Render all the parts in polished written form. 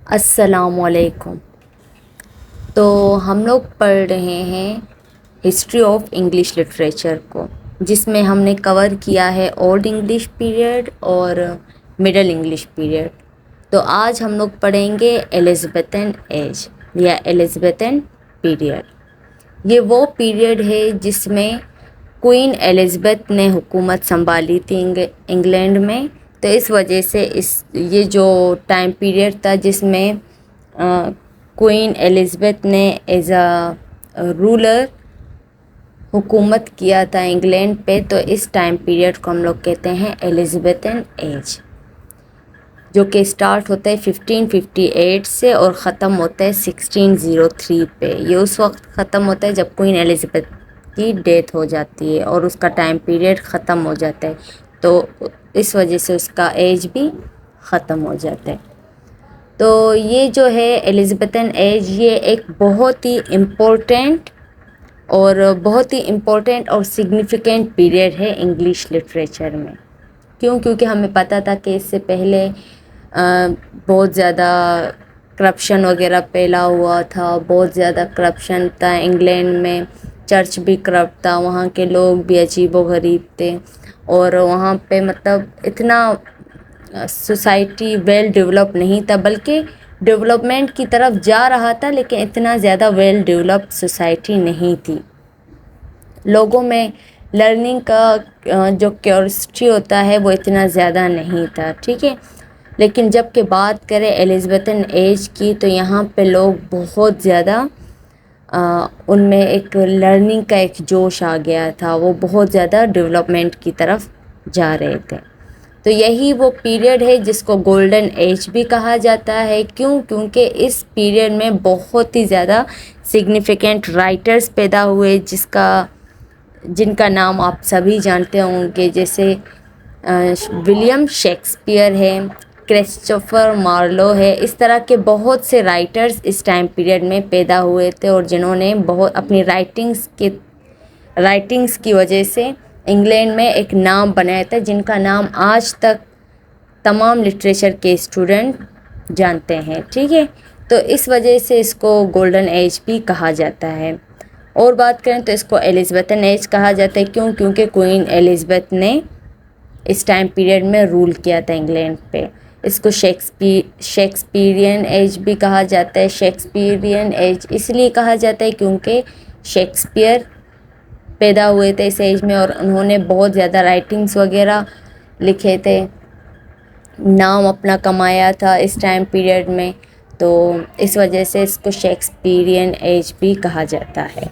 السلام علیکم۔ تو ہم لوگ پڑھ رہے ہیں ہسٹری آف انگلش لٹریچر کو، جس میں ہم نے کور کیا ہے اولڈ انگلش پیریڈ اور مڈل انگلش پیریڈ۔ تو آج ہم لوگ پڑھیں گے ایلزابتھن ایج یا ایلزابتھن پیریڈ۔ یہ وہ پیریڈ ہے جس میں کوئین ایلزابتھ نے حکومت سنبھالی تھی انگلینڈ میں۔ تو اس وجہ سے یہ جو ٹائم پیریڈ تھا جس میں کوئین ایلزابتھ نے ایز اے رولر حکومت کیا تھا انگلینڈ پہ، تو اس ٹائم پیریڈ کو ہم لوگ کہتے ہیں ایلزابتھن ایج، جو کہ اسٹارٹ ہوتا ہے 1558 سے اور ختم ہوتا ہے 1603 پہ۔ یہ اس وقت ختم ہوتا ہے جب کوئین ایلزابتھ کی ڈیتھ ہو جاتی ہے اور اس کا ٹائم پیریڈ ختم ہو جاتا ہے، تو اس وجہ سے اس کا ایج بھی ختم ہو جاتا ہے۔ تو یہ جو ہے ایلزابتھن ایج، یہ ایک بہت ہی امپورٹنٹ اور سگنیفیکنٹ پیریڈ ہے انگلش لٹریچر میں۔ کیونکہ ہمیں پتہ تھا کہ اس سے پہلے بہت زیادہ کرپشن وغیرہ پھیلا ہوا تھا، بہت زیادہ کرپشن تھا انگلینڈ میں، چرچ بھی کرپٹ تھا، وہاں کے لوگ بھی عجیب و غریب تھے، اور وہاں پہ مطلب اتنا سوسائٹی ویل ڈیولپ نہیں تھا، بلکہ ڈیولپمنٹ کی طرف جا رہا تھا، لیکن اتنا زیادہ ویل ڈیولپ سوسائٹی نہیں تھی۔ لوگوں میں لرننگ کا جو کیوریوسٹی ہوتا ہے وہ اتنا زیادہ نہیں تھا، ٹھیک ہے۔ لیکن جب کہ بات کریں ایلزابتھن ایج کی، تو یہاں پہ لوگ بہت زیادہ ان میں ایک لرننگ کا ایک جوش آ گیا تھا، وہ بہت زیادہ ڈیولپمنٹ کی طرف جا رہے تھے۔ تو یہی وہ پیریڈ ہے جس کو گولڈن ایج بھی کہا جاتا ہے۔ کیونکہ اس پیریڈ میں بہت ہی زیادہ سگنیفیکنٹ رائٹرز پیدا ہوئے، جن کا نام آپ سبھی جانتے ہوں گے، جیسے ولیم شیکسپیئر ہے، کرسٹوفر مارلو ہے۔ اس طرح کے بہت سے رائٹرز اس ٹائم پیریڈ میں پیدا ہوئے تھے، اور جنہوں نے اپنی رائٹنگز کی وجہ سے انگلینڈ میں ایک نام بنایا تھا، جن کا نام آج تک تمام لٹریچر کے اسٹوڈنٹ جانتے ہیں، ٹھیک ہے۔ تو اس وجہ سے اس کو گولڈن ایج بھی کہا جاتا ہے۔ اور بات کریں تو اس کو ایلزابتھن ایج کہا جاتا ہے، کیونکہ کوئین ایلزابتھ نے اس ٹائم پیریڈ میں رول کیا تھا انگلینڈ پہ۔ اس کو شیکسپیرین ایج بھی کہا جاتا ہے۔ شیکسپیرین ایج اس لیے کہا جاتا ہے کیونکہ شیکسپیئر پیدا ہوئے تھے اس ایج میں، اور انہوں نے بہت زیادہ رائٹنگز وغیرہ لکھے تھے، نام اپنا کمایا تھا اس ٹائم پیریڈ میں، تو اس وجہ سے اس کو شیکسپیرین ایج بھی کہا جاتا ہے۔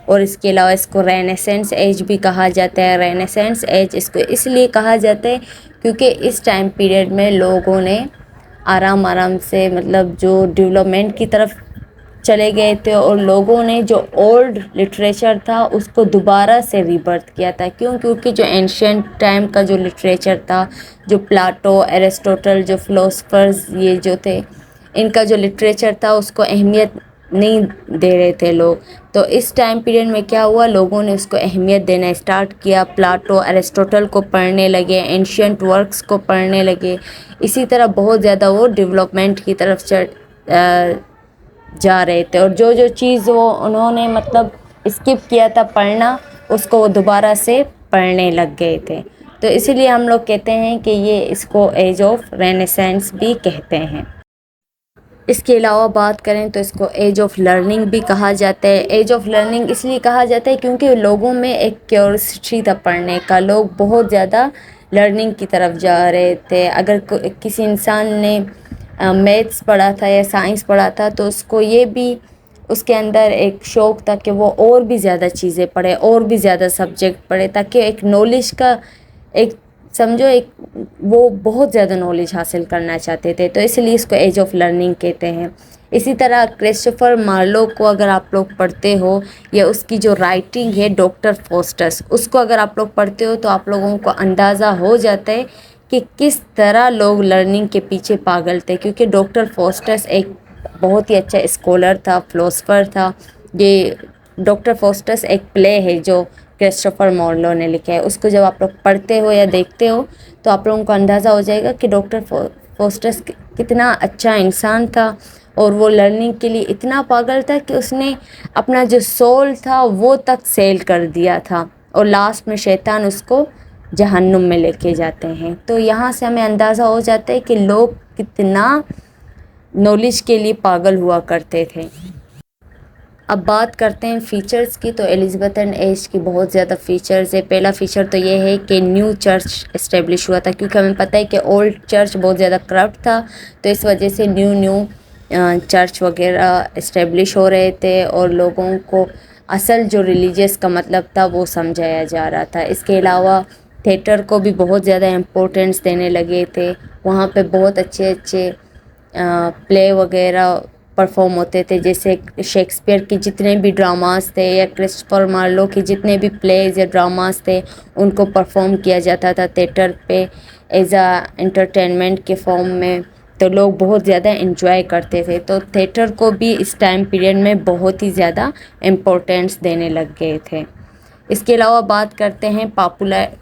اور اس کے علاوہ اس کو رینیسنس ایج بھی کہا جاتا ہے۔ رینیسنس ایج اس کو اس لیے کہا جاتا ہے کیونکہ اس ٹائم پیریڈ میں لوگوں نے آرام سے مطلب جو ڈیولپمنٹ کی طرف چلے گئے تھے، اور لوگوں نے جو اولڈ لٹریچر تھا اس کو دوبارہ سے ریبرتھ کیا تھا۔ کیونکہ جو اینشینٹ ٹائم کا جو لٹریچر تھا، جو پلاٹو، ایرسٹوٹل، جو فلاسفرز یہ جو تھے، ان کا جو لٹریچر تھا اس کو اہمیت نہیں دے رہے تھے لوگ۔ تو اس ٹائم پیریڈ میں کیا ہوا، لوگوں نے اس کو اہمیت دینا اسٹارٹ کیا، پلاٹو، ایرسٹوٹل کو پڑھنے لگے، اینشینٹ ورکس کو پڑھنے لگے۔ اسی طرح بہت زیادہ وہ ڈیولپمنٹ کی طرف جا رہے تھے، اور جو چیز وہ انہوں نے مطلب اسکپ کیا تھا پڑھنا، اس کو وہ دوبارہ سے پڑھنے لگ گئے تھے۔ تو اسی لیے ہم لوگ کہتے ہیں کہ یہ اس کو ایج آف رینیسنس بھی کہتے ہیں۔ اس کے علاوہ بات کریں تو اس کو ایج آف لرننگ بھی کہا جاتا ہے۔ ایج آف لرننگ اس لیے کہا جاتا ہے کیونکہ لوگوں میں ایک کیوریوسٹی تھا پڑھنے کا، لوگ بہت زیادہ لرننگ کی طرف جا رہے تھے۔ اگر کسی انسان نے میتھس پڑھا تھا یا سائنس پڑھا تھا، تو اس کو یہ بھی اس کے اندر ایک شوق تھا کہ وہ اور بھی زیادہ چیزیں پڑھے، اور بھی زیادہ سبجیکٹ پڑھے، تاکہ ایک نالج کا ایک وہ بہت زیادہ نالج حاصل کرنا چاہتے تھے۔ تو اس لیے اس کو ایج آف لرننگ کہتے ہیں۔ اسی طرح کرسٹوفر مارلو کو اگر آپ لوگ پڑھتے ہو، یا اس کی جو رائٹنگ ہے ڈاکٹر فاسٹس، اس کو اگر آپ لوگ پڑھتے ہو تو آپ لوگوں کو اندازہ ہو جاتا ہے کہ کس طرح لوگ لرننگ کے پیچھے پاگل تھے، کیونکہ ڈاکٹر فاسٹس ایک بہت ہی اچھا اسکالر تھا، فلاسفر تھا۔ یہ ڈاکٹر فاسٹس ایک پلے ہے جو کرسٹوفر مارلو نے لکھا ہے، اس کو جب آپ لوگ پڑھتے ہو یا دیکھتے ہو تو آپ لوگوں کو اندازہ ہو جائے گا کہ ڈاکٹر فوسٹرس کتنا اچھا انسان تھا اور وہ لرننگ کے لیے اتنا پاگل تھا کہ اس نے اپنا جو سول تھا وہ تک سیل کر دیا تھا، اور لاسٹ میں شیطان اس کو جہنم میں لے کے جاتے ہیں۔ تو یہاں سے ہمیں اندازہ ہو جاتا ہے کہ لوگ کتنا نالج کے لیے پاگل ہوا کرتے تھے۔ اب بات کرتے ہیں فیچرز کی، تو الزابتھن ایج کی بہت زیادہ فیچرز ہے۔ پہلا فیچر تو یہ ہے کہ نیو چرچ اسٹیبلش ہوا تھا، کیونکہ ہمیں پتہ ہے کہ اولڈ چرچ بہت زیادہ کرپٹ تھا، تو اس وجہ سے نیو چرچ وغیرہ اسٹیبلش ہو رہے تھے، اور لوگوں کو اصل جو ریلیجیس کا مطلب تھا وہ سمجھایا جا رہا تھا۔ اس کے علاوہ تھیٹر کو بھی بہت زیادہ امپورٹنس دینے لگے تھے، وہاں پہ بہت اچھے پلے وغیرہ پرفارم ہوتے تھے، جیسے شیکسپیئر کے جتنے بھی ڈراماز تھے یا کرسٹوفر مارلو کے جتنے بھی پلیز یا ڈراماز تھے ان کو پرفارم کیا جاتا تھا تھیٹر پہ ایز اے انٹرٹینمنٹ کے فارم میں، تو لوگ بہت زیادہ انجوائے کرتے تھے۔ تو تھیٹر کو بھی اس ٹائم پیریڈ میں بہت ہی زیادہ امپورٹینس دینے لگ گئے تھے۔ اس کے علاوہ بات کرتے ہیں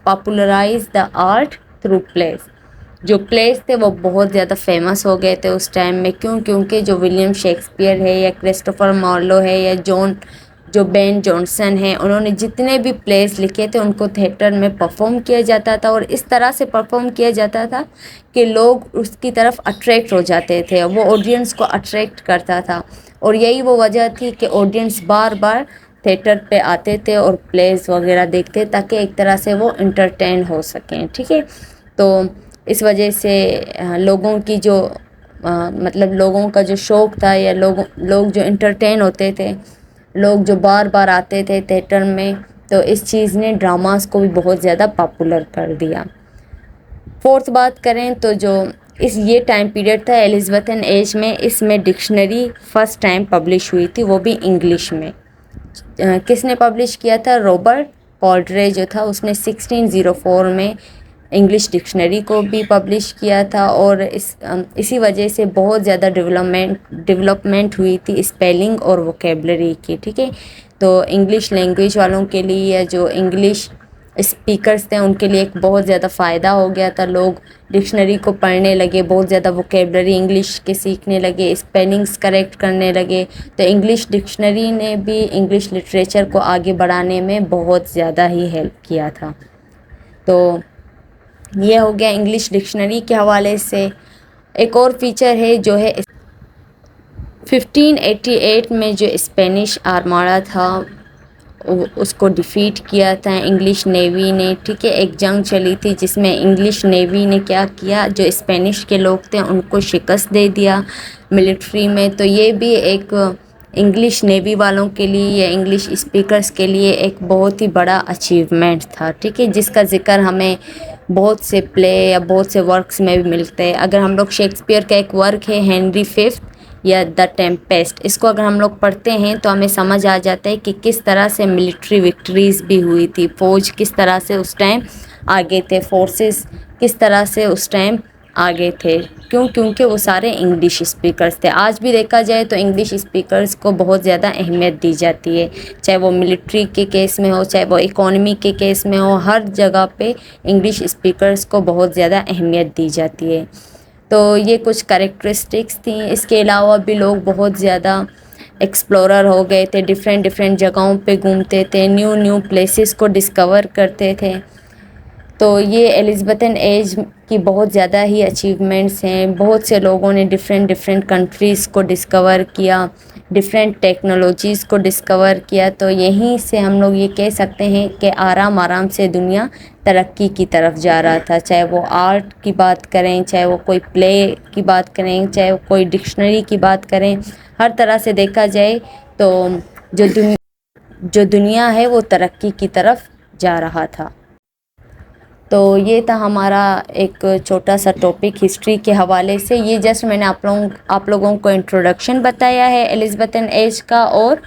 popularise the art through please. جو پلیز تھے وہ بہت زیادہ فیمس ہو گئے تھے اس ٹائم میں، کیونکہ جو ولیم شیکسپیئر ہے یا کرسٹوفر مارلو ہے یا جو بین جانسن ہیں، انہوں نے جتنے بھی پلیز لکھے تھے ان کو تھیٹر میں پرفارم کیا جاتا تھا، اور اس طرح سے پرفارم کیا جاتا تھا کہ لوگ اس کی طرف اٹریکٹ ہو جاتے تھے، وہ آڈینس کو اٹریکٹ کرتا تھا، اور یہی وہ وجہ تھی کہ آڈینس بار بار تھیٹر پہ آتے تھے اور پلیز وغیرہ دیکھتے تاکہ ایک طرح سے وہ انٹرٹین ہو سکیں، ٹھیک ہے۔ تو اس وجہ سے لوگوں کی جو مطلب لوگوں کا جو شوق تھا یا لوگ جو انٹرٹین ہوتے تھے، لوگ جو بار بار آتے تھے تھیٹر میں، تو اس چیز نے ڈراماز کو بھی بہت زیادہ پاپولر کر دیا۔ فورتھ بات کریں تو جو یہ ٹائم پیریڈ تھا الزابتھن ایج میں، اس میں ڈکشنری فرسٹ ٹائم پبلش ہوئی تھی، وہ بھی انگلش میں۔ کس نے پبلش کیا تھا؟ رابرٹ کالڈرے جو تھا، اس نے 1604 میں انگلش ڈکشنری کو بھی پبلش کیا تھا، اور اسی وجہ سے بہت زیادہ ڈیولپمنٹ ہوئی تھی اسپیلنگ اور ووکیبلری کی، ٹھیک ہے۔ تو انگلش لینگویج والوں کے لیے یا جو انگلش اسپیکرز تھے ان کے لیے ایک بہت زیادہ فائدہ ہو گیا تھا، لوگ ڈکشنری کو پڑھنے لگے، بہت زیادہ ووکیبلری انگلش کے سیکھنے لگے، اسپیلنگس کریکٹ کرنے لگے، تو انگلش ڈکشنری نے بھی انگلش لٹریچر کو آگے بڑھانے میں بہت زیادہ ہی ہیلپ کیا تھا۔ تو یہ ہو گیا انگلش ڈکشنری کے حوالے سے۔ ایک اور فیچر ہے جو ہے 1588 میں جو اسپینش آرماڈا تھا اس کو ڈیفیٹ کیا تھا انگلش نیوی نے، ٹھیک ہے۔ ایک جنگ چلی تھی جس میں انگلش نیوی نے کیا کیا، جو اسپینش کے لوگ تھے ان کو شکست دے دیا ملٹری میں۔ تو یہ بھی ایک انگلش نیوی والوں کے لیے یا انگلش اسپیکرز کے لیے ایک بہت ہی بڑا اچیومنٹ تھا، ٹھیک ہے، جس کا ذکر ہمیں بہت سے پلے یا بہت سے ورکس میں بھی ملتے ہیں۔ اگر ہم لوگ شیکسپیئر کا ایک ورک ہے ہنری ففتھ یا دا ٹیمپیسٹ، اس کو اگر ہم لوگ پڑھتے ہیں تو ہمیں سمجھ آ جاتا ہے کہ کس طرح سے ملٹری وکٹریز بھی ہوئی تھی، فوج کس طرح سے اس ٹائم آگے تھے، فورسز کس طرح سے اس ٹائم آگے تھے، کیونکہ وہ سارے انگلش اسپیکرز تھے۔ آج بھی دیکھا جائے تو انگلش اسپیکرز کو بہت زیادہ اہمیت دی جاتی ہے، چاہے وہ ملٹری کے کیس میں ہو، چاہے وہ اکانومی کے کیس میں ہو، ہر جگہ پہ انگلش اسپیکرز کو بہت زیادہ اہمیت دی جاتی ہے۔ تو یہ کچھ کریکٹرسٹکس تھیں۔ اس کے علاوہ بھی لوگ بہت زیادہ ایکسپلورر ہو گئے تھے، ڈفرینٹ جگہوں پہ گھومتے تھے، نیو پلیسز کو ڈسکور کرتے تھے۔ تو یہ الزابتھن ایج کی بہت زیادہ ہی اچیومنٹس ہیں، بہت سے لوگوں نے ڈفرینٹ کنٹریز کو ڈسکور کیا، ڈفرینٹ ٹیکنالوجیز کو ڈسکور کیا۔ تو یہیں سے ہم لوگ یہ کہہ سکتے ہیں کہ آرام سے دنیا ترقی کی طرف جا رہا تھا، چاہے وہ آرٹ کی بات کریں، چاہے وہ کوئی پلے کی بات کریں، چاہے وہ کوئی ڈکشنری کی بات کریں، ہر طرح سے دیکھا جائے تو جو دنیا ہے وہ ترقی کی طرف جا رہا تھا۔ تو یہ تھا ہمارا ایک چھوٹا سا ٹاپک ہسٹری کے حوالے سے۔ یہ جسٹ میں نے آپ لوگوں کو انٹروڈکشن بتایا ہے الزابتھن ایج کا، اور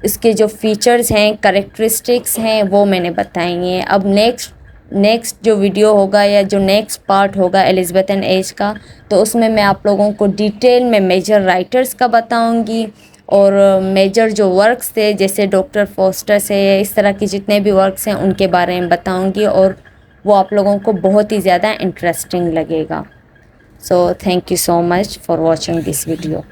اس کے جو فیچرز ہیں، کریکٹرسٹکس ہیں، وہ میں نے بتائی ہیں۔ اب نیکسٹ جو ویڈیو ہوگا یا جو نیکسٹ پارٹ ہوگا الزابتھن ایج کا، تو اس میں آپ لوگوں کو ڈیٹیل میں میجر رائٹرز کا بتاؤں گی، اور میجر جو ورکس تھے جیسے ڈاکٹر فوسٹر ہے، اس طرح کی جتنے بھی ورکس ہیں ان کے بارے میں بتاؤں گی، اور وہ آپ لوگوں کو بہت ہی زیادہ انٹرسٹنگ لگے گا۔ So thank you so much for watching this video.